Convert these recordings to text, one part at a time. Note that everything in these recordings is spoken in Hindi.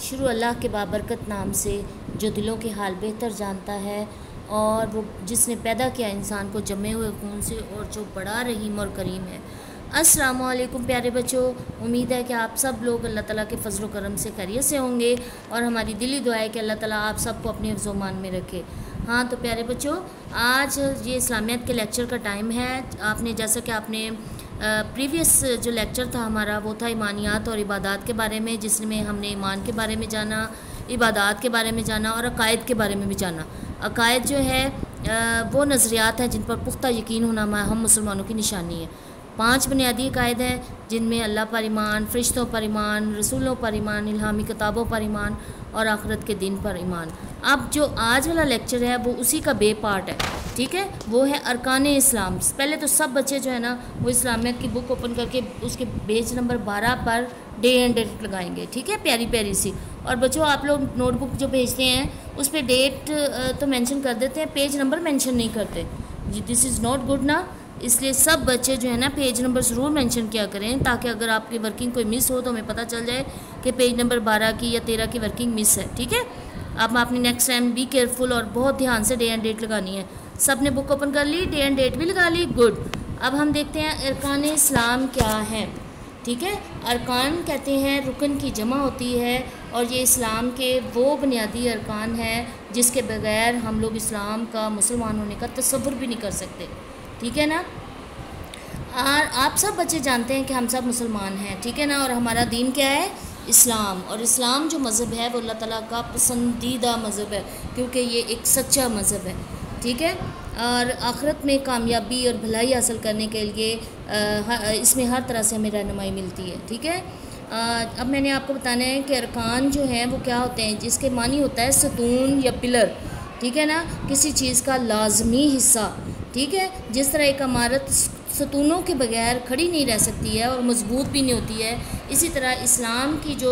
शुरू अल्लाह के बाबरकत नाम से जो दिलों के हाल बेहतर जानता है और वो जिसने पैदा किया इंसान को जमे हुए खून से और जो बड़ा रहीम और करीम है। अस्सलामु अलैकुम प्यारे बच्चों, उम्मीद है कि आप सब लोग अल्लाह ताला के फजल करम से खैरियत से होंगे और हमारी दिली दुआ है कि अल्लाह ताला आप सबको अपने हिफ्ज़-ओ-मान में रखे। हाँ तो प्यारे बच्चों, आज ये इस्लामियत के लेक्चर का टाइम है। आपने जैसा कि आपने प्रीवियस जो लेक्चर था हमारा वो था ईमानियात और इबादात के बारे में, जिसमें हमने ईमान के बारे में जाना, इबादात के बारे में जाना और अकायद के बारे में भी जाना। अकायद जो है वो नज़रियात हैं जिन पर पुख्ता यकीन होना हम मुसलमानों की निशानी है। 5 बुनियादी अकायद हैं जिनमें अल्लाह पर ईमान, फ़रिश्तों पर ईमान, रसूलों पर ईमान, इल्हामी किताबों पर ईमान और आखिरत के दिन पर ईमान। अब जो आज वाला लेक्चर है वो उसी का बे पार्ट है, ठीक है। वो है अरकान इस्लाम। पहले तो सब बच्चे जो है ना वो इस्लामियत की बुक ओपन करके उसके page number 12 per day and date लगाएंगे, ठीक है, प्यारी प्यारी सी। और बच्चों आप लोग नोटबुक जो भेजते हैं उस पर डेट तो मेंशन कर देते हैं, पेज नंबर मेंशन नहीं करते। दिस इज़ नॉट गुड ना, इसलिए सब बच्चे जो है ना पेज नंबर ज़रूर मेंशन किया करें, ताकि अगर आपकी वर्किंग कोई मिस हो तो हमें पता चल जाए कि पेज नंबर 12 की या 13 की वर्किंग मिस है, ठीक है। अब आपने नेक्स्ट टाइम बी केयरफुल और बहुत ध्यान से डे एंड डेट लगानी है। सब ने बुक ओपन कर ली, डे एंड डेट भी लगा ली, गुड। अब हम देखते हैं अरकान इस्लाम क्या है, ठीक है। अरकान कहते हैं रुकन की जमा होती है और ये इस्लाम के वो बुनियादी अरकान हैं जिसके बगैर हम लोग इस्लाम का मुसलमान होने का तसव्वुर भी नहीं कर सकते, ठीक है ना। और आप सब बच्चे जानते हैं कि हम सब मुसलमान हैं, ठीक है ना। और हमारा दीन क्या है? इस्लाम। और इस्लाम जो मज़हब है वो अल्लाह ताला का पसंदीदा मज़हब है, क्योंकि ये एक सच्चा मज़हब है, ठीक है। और आखिरत में कामयाबी और भलाई हासिल करने के लिए इसमें हर तरह से हमें रहनुमाई मिलती है, ठीक है। अब मैंने आपको बताना है कि अरकान जो हैं वो क्या होते हैं, जिसके मानी होता है सतून या पिलर, ठीक है ना, किसी चीज़ का लाजमी हिस्सा, ठीक है। जिस तरह एक इमारत सतूनों के बगैर खड़ी नहीं रह सकती है और मजबूत भी नहीं होती है, इसी तरह इस्लाम की जो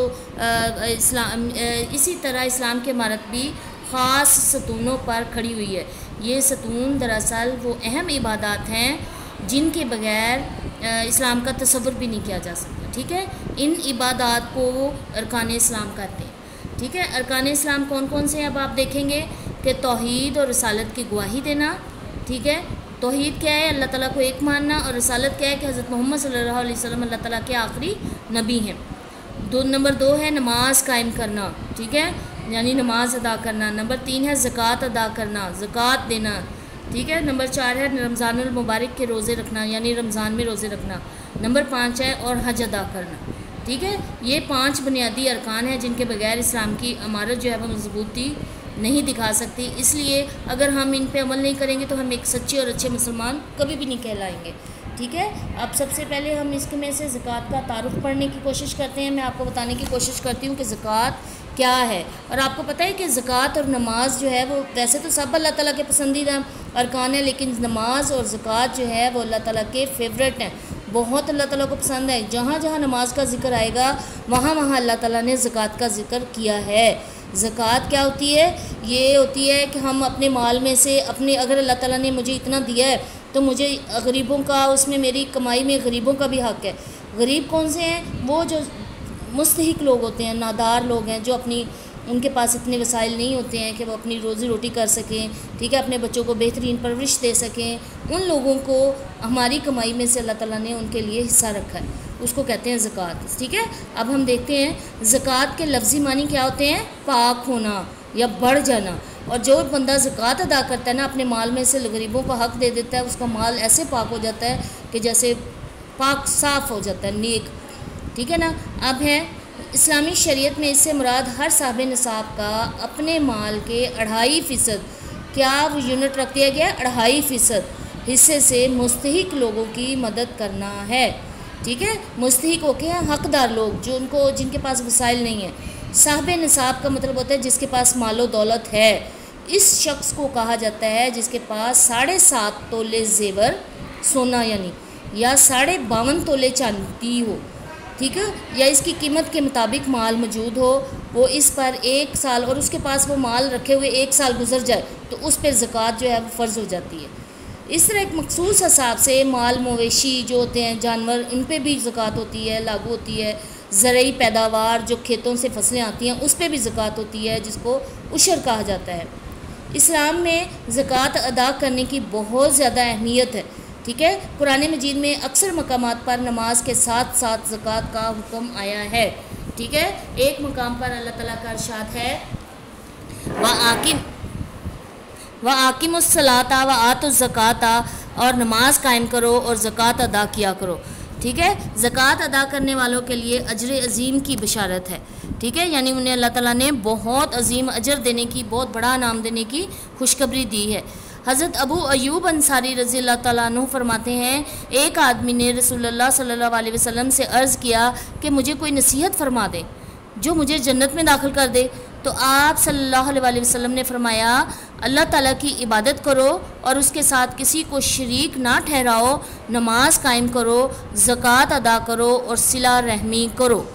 इसी तरह इस्लाम की इमारत भी ख़ास सतूनों पर खड़ी हुई है। ये सतून दरअसल वो अहम इबादत हैं जिनके बगैर इस्लाम का तसव्वुर भी नहीं किया जा सकता, ठीक है। इन इबादत को अरकान इस्लाम कहते हैं, ठीक है। अरकान इस्लाम कौन कौन से हैं अब आप देखेंगे कि तौहीद और रसालत की गवाही देना, ठीक है। तौहीद क्या है? अल्लाह ताला को एक मानना। और रसालत क्या है कि हज़रत मोहम्मद सल्लल्लाहु अलैहि वसल्लम अल्लाह ताला के आखिरी नबी हैं। नंबर 2 है नमाज कायम करना, ठीक है, यानी नमाज अदा करना। नंबर 3 है ज़कात अदा करना, ज़कात देना, ठीक है। नंबर 4 है रमज़ानुल मुबारक के रोज़े रखना, यानी रमज़ान में रोज़े रखना। नंबर 5 है और हज अदा करना, ठीक है। ये 5 बुनियादी अरकान हैं जिनके बगैर इस्लाम की इमारत जो है वो मजबूती नहीं दिखा सकती। इसलिए अगर हम इन पे अमल नहीं करेंगे तो हम एक सच्चे और अच्छे मुसलमान कभी भी नहीं कहलाएंगे, ठीक है। अब सबसे पहले हम इसके में से ज़कात का तारुफ पढ़ने की कोशिश करते हैं। मैं आपको बताने की कोशिश करती हूँ कि ज़कात क्या है। और आपको पता है कि ज़कात और नमाज जो है वो वैसे तो सब अल्लाह ताला के पसंदीदा अरकान है, लेकिन नमाज और ज़कात जो है वो अल्लाह ताला के फेवरेट हैं, बहुत अल्लाह ताला को पसंद है। जहाँ जहाँ नमाज का ज़िक्र आएगा वहाँ वहाँ अल्लाह ताला ने ज़कात का ज़िक्र किया है। ज़कात क्या होती है? ये होती है कि हम अपने माल में से अपने, अगर अल्लाह ताला ने मुझे इतना दिया है तो मुझे गरीबों का, उसमें मेरी कमाई में गरीबों का भी हक़ है। गरीब कौन से हैं? वो जो मुस्तहिक लोग होते हैं, नादार लोग हैं, जो अपनी, उनके पास इतने वसाइल नहीं होते हैं कि वो अपनी रोज़ी रोटी कर सकें, ठीक है, अपने बच्चों को बेहतरीन परवरिश दे सकें। उन लोगों को हमारी कमाई में से अल्लाह ताला ने उनके लिए हिस्सा रखा है, उसको कहते हैं ज़कात, ठीक है। अब हम देखते हैं ज़कात के लफ्ज़ी मानी क्या होते हैं? पाक होना या बढ़ जाना। और जो बंदा ज़कात अदा करता है ना, अपने माल में से गरीबों को हक़ दे देता है, उसका माल ऐसे पाक हो जाता है कि जैसे पाक साफ़ हो जाता है, नेक, ठीक है ना। अब है इस्लामी शरीयत में इससे मुराद हर साहिब निसाब का अपने माल के 2.5% क्या वो यूनिट रख दिया गया, 2.5% हिस्से से मुस्तहिक लोगों की मदद करना है, ठीक है। मुस्तहिक हो के हैं हक़दार लोग, जो उनको, जिनके पास वसाइल नहीं है। साहिब निसाब का मतलब होता है जिसके पास मालो दौलत है। इस शख्स को कहा जाता है जिसके पास 7.5 तोले जेवर सोना यानी या 52.5 तोले चांदी हो, ठीक है, या इसकी कीमत के मुताबिक माल मौजूद हो, वो इस पर 1 साल, और उसके पास वो माल रखे हुए 1 साल गुजर जाए तो उस पर ज़कात जो है वो फ़र्ज़ हो जाती है। इस तरह एक मखसूस हिसाब से माल मवेशी जो होते हैं, जानवर, उन पर भी ज़कात होती है, लागू होती है। ज़रूरी पैदावार जो खेतों से फसलें आती हैं उस पर भी ज़कात होती है, जिसको उशर कहा जाता है। इस्लाम में ज़कात अदा करने की बहुत ज़्यादा अहमियत है, ठीक है। कुरान मजीद में अक्सर मकामात पर नमाज के साथ साथ ज़कात का हुक्म आया है, ठीक है। एक मकाम पर अल्लाह ताला का इरशाद है, व आकिमुस्सलाता व आतुज़्ज़काता, और नमाज कायम करो और ज़कात अदा किया करो, ठीक है। ज़कात अदा करने वालों के लिए अजर अज़ीम की बशारत है, ठीक है। यानी उन्हें अल्लाह ताला ने बहुत अजीम अजर देने की, बहुत बड़ा नाम देने की खुशखबरी दी है। हज़रत अबू अयूब अंसारी रज़ी अल्लाह ताला अन्हु फरमाते हैं, एक आदमी ने रसूलुल्लाह सल्लल्लाहु अलैहि वसल्लम से अर्ज़ किया कि मुझे कोई नसीहत फरमा दे जो मुझे जन्नत में दाखिल कर दे। तो आप सल्लल्लाहु अलैहि वसल्लम ने फरमाया, अल्लाह ताला की इबादत करो और उसके साथ किसी को शरीक ना ठहराओ, नमाज कायम करो, ज़कात अदा करो और सिला रहमी करो,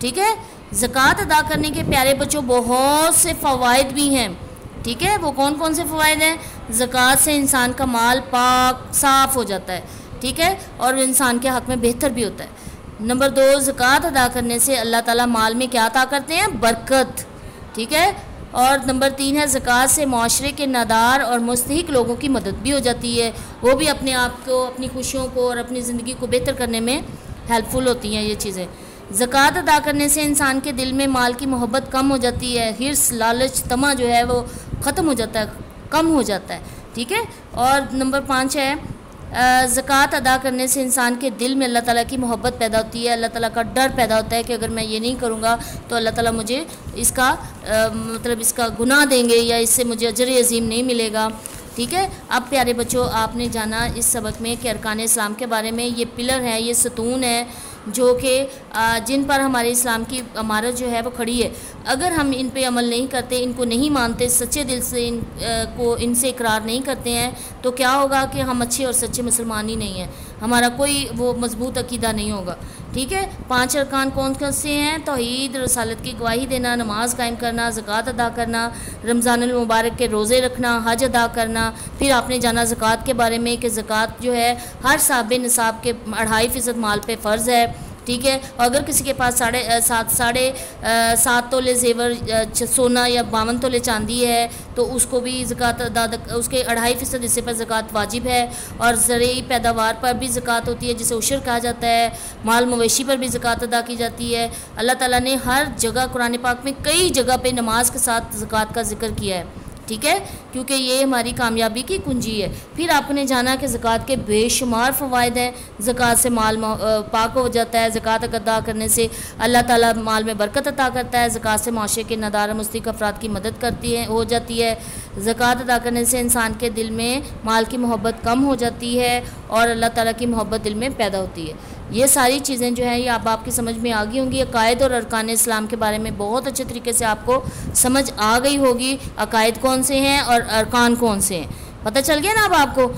ठीक है। ज़कात अदा करने के प्यारे बच्चों बहुत से फ़वाइद भी हैं, ठीक है। वो कौन कौन से फ़वाइद हैं? ज़कात से इंसान का माल पाक साफ़ हो जाता है, ठीक है, और इंसान के हक़ में बेहतर भी होता है। नंबर 2, ज़कात अदा करने से अल्लाह ताला माल में क्या अता करते हैं? बरकत, ठीक है। और नंबर 3 है, ज़कात से माशरे के नादार और मुस्तहिक लोगों की मदद भी हो जाती है, वो भी अपने आप को, अपनी खुशियों को और अपनी ज़िंदगी को बेहतर करने में हेल्पफुल होती हैं ये चीज़ें। ज़कात अदा करने से इंसान के दिल में माल की मोहब्बत कम हो जाती है, हिर्स, लालच, तमा जो है वो ख़त्म हो जाता है, कम हो जाता है, ठीक है। और नंबर 5 है, ज़कात अदा करने से इंसान के दिल में अल्लाह ताला की मोहब्बत पैदा होती है, अल्लाह ताला का डर पैदा होता है कि अगर मैं ये नहीं करूँगा तो अल्लाह ताला मुझे इसका मतलब इसका गुनाह देंगे या इससे मुझे अजर अज़ीम नहीं मिलेगा, ठीक है। अब प्यारे बच्चों, आपने जाना इस सबक में कि अरकान इस्लाम के बारे में। ये पिलर है, ये सतून है जो कि जिन पर हमारे इस्लाम की इमारत जो है वो खड़ी है। अगर हम इन पे अमल नहीं करते, इनको नहीं मानते, सच्चे दिल से इनसे इकरार नहीं करते हैं, तो क्या होगा कि हम अच्छे और सच्चे मुसलमान ही नहीं हैं, हमारा कोई वो मजबूत अकीदा नहीं होगा, ठीक है। 5 अरकान कौन कौन से हैं? तौहीद, रसालत की गवाही देना, नमाज कायम करना, ज़कात अदा करना, रमज़ानुल मुबारक के रोज़े रखना, हज अदा करना। फिर आपने जाना ज़कात के बारे में कि ज़कात जो है हर साहिब निसाब के 2.5% माल पे फ़र्ज़ है, ठीक है। अगर किसी के पास 7.5 तोले जेवर सोना या 52 तोले चांदी है तो उसको भी ज़कात अदा, उसके 2.5% हिस्से पर ज़कात वाजिब है। और ज़रूरी पैदावार पर भी ज़कात होती है जिसे उशर कहा जाता है। माल मवेशी पर भी ज़कात अदा की जाती है। अल्लाह ताला ने हर जगह कुरान पाक में कई जगह पे नमाज के साथ ज़कात का जिक्र किया है, ठीक है, क्योंकि ये हमारी कामयाबी की कुंजी है। फिर आपने जाना कि ज़कात के बेशुमार फ़वाइद हैं। ज़कात से माल पाक हो जाता है, ज़कात अदा करने से अल्लाह ताला माल में बरकत अता करता है, ज़कात से माशरे के नादार मुस्तहिक अफराद की मदद करती है हो जाती है। ज़कात अदा करने से इंसान के दिल में माल की मोहब्बत कम हो जाती है और अल्लाह ताला की मोहब्बत दिल में पैदा होती है। ये सारी चीज़ें जो हैं ये आपकी समझ में आ गई होंगी। अकायद और अरकान इस्लाम के बारे में बहुत अच्छे तरीके से आपको समझ आ गई होगी। अकायद कौन से हैं और अरकान कौन से हैं, पता चल गया ना अब आपको।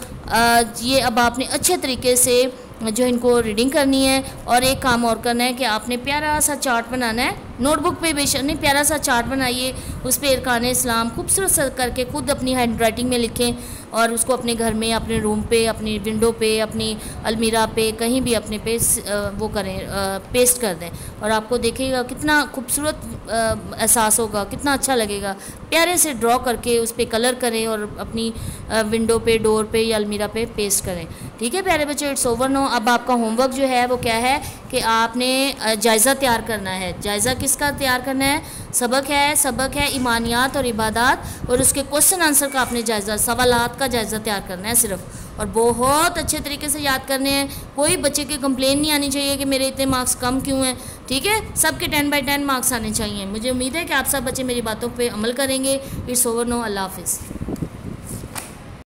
ये अब आपने अच्छे तरीके से जो इनको रीडिंग करनी है और एक काम और करना है कि आपने प्यारा सा चार्ट बनाना है, नोटबुक पे बेशक नहीं, प्यारा सा चार्ट बनाइए, उस पर अरकान इस्लाम खूबसूरत सा करके खुद अपनी हैंड राइटिंग में लिखें और उसको अपने घर में, अपने रूम पे, अपनी विंडो पे, अपनी अलमीरा पे, कहीं भी अपने पे वो करें, पेस्ट कर दें और आपको देखिएगा कितना खूबसूरत एहसास होगा, कितना अच्छा लगेगा। प्यारे से ड्रॉ करके उस पर कलर करें और अपनी विंडो पे, डोर पे या अलमीरा पे पेस्ट करें, ठीक है प्यारे बच्चों। It's over now. अब आपका होमवर्क जो है वो क्या है कि आपने जायज़ा तैयार करना है। जायज़ा किसका तैयार करना है? सबक है ईमानियात और इबादात, और उसके क्वेश्चन आंसर का आपने जायज़ा, सवालात का जायज़ा तैयार करना है सिर्फ, और बहुत अच्छे तरीके से याद करने हैं। कोई बच्चे की कंप्लेन नहीं आनी चाहिए कि मेरे इतने मार्क्स कम क्यों हैं, ठीक है। सबके 10/10 मार्क्स आने चाहिए। मुझे उम्मीद है कि आप सब बच्चे मेरी बातों पे अमल करेंगे। It's over no. अल्लाह हाफिज़।